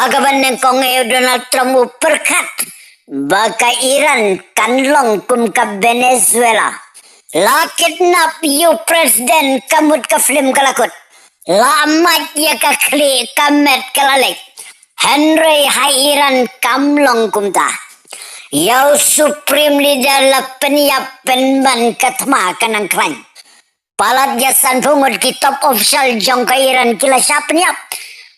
Hagaban ng kongeo Donald Trump perkat baka Iran kanlong kum ka Venezuela. La kidnap you president kamut ka film kalakot. La amat ya ka kli kamet kalalik. Henry hai Iran kamlong kumta. Yau supreme leader la penyap penban katma kanang kran. Palat jasan pungod ki top official jong ka Iran kila siya penyap.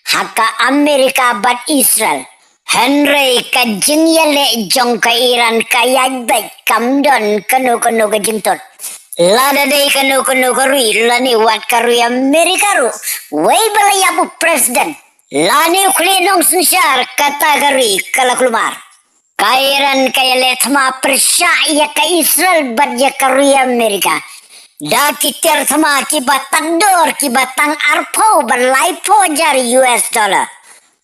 Haka Amerika bat Israel. Henry ka jingyale jong ka Iran kayag bay kamdon kanu ka jingtot. Lada day kanu ka rui lani wat ka rui Amerika ru. Way balayabu president. Lani uklinong sensyar kata ka rui kalaklumar. Kairan kaya letma persya ya ka Israel bat ya ka rui Amerika. Da kitir sama kibatang dor kibatang arpo berlaipo jari US dollar.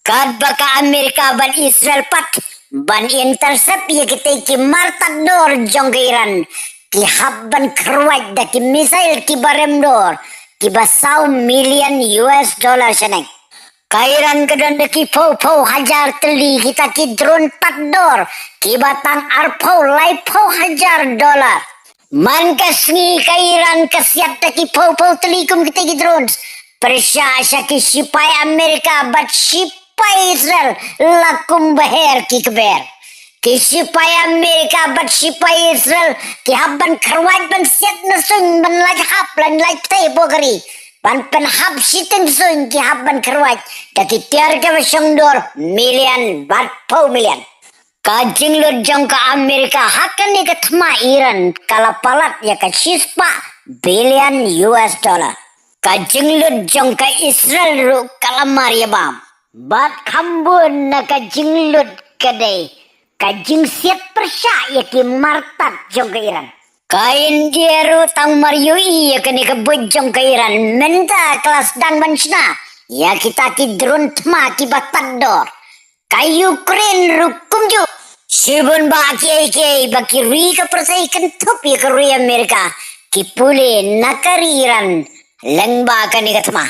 Kad baka Amerika ban Israel pat ban intercept ya kita ki martak dor jong ke Iran ki habban kerwat da ki misail ki barem dor ki basau million US dollar seneng. Kairan kedon da ki po hajar teli kita ki drone tak dor ki batang arpo laipo hajar dollar. Man kasngi kairan kasyat taki po telikum kita ki drones. Persya ki sipai Amerika bat sipai Israel lakum beher ki keber. Ki sipai Amerika bat sipai Israel ki habban kerwat ban siat nasun ban laj hap lan laj tay bogari. Ban pen hap siting sun ki habban kerwat. Taki tiar ke besong dor million bat po million. Kajing lut jong ka Amerika hakan ni ketma Iran kalapalat ya ka sispa billion US dollar. Kajing lut jong ka Israel ru kalamar ya bam. Bat kambun na kajing lut kadai. Kajing siat persya ya ki martat jong ka Iran. Kain jeru tang mariui ya kani kebut jong ka Iran. Menta kelas dang mansna. Ya kita ki drone tma ki batat dor. Kay Ukraine rukum ju. Sibun baki ri ka persay kentup ya kari Amerika. Kipuli nakari Iran. Lengba ka ni katma.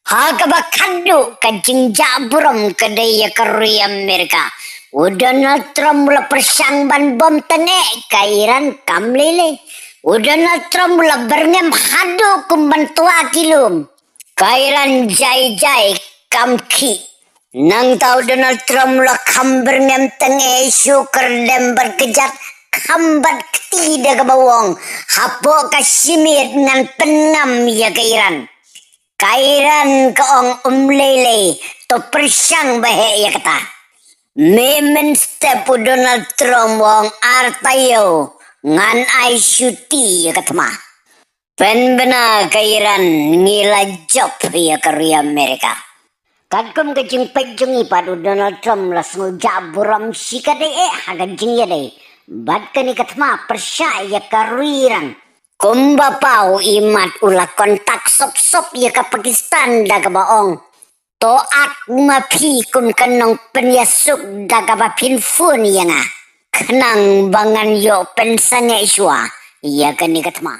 Haka bakadu ka jingja buram kadai ya kari Amerika. Donald Trump mula persang ban bom tene ka Iran kamlele. Donald Trump mula berngem hadu kumbantua kilum. Ka Iran jai kamki. Nang tahu Donald Trump lah kamber ngem tenge syukur dan berkejat kambat tidak ke bawang hapo kasimit ngan pengam ya ke Iran. Ka Iran keong lele to persang bahe ya kata. Memen step Donald Trump wong artayo ngan ai syuti ya kata mah. Pen bena ke Iran ngila job ya ke Amerika. Kagum kajing pejung ipadu Donald Trump langsung jaburam sikade hagan jingya deh. Bad kani katma persya ya karuiran. Kumba pau imat ula kontak sop ya ka Pakistan da ka baong. Toat mapi kum kanong penyasuk da ka bapin fun ya nga. Kenang bangan yo pensange iswa ya kani katma.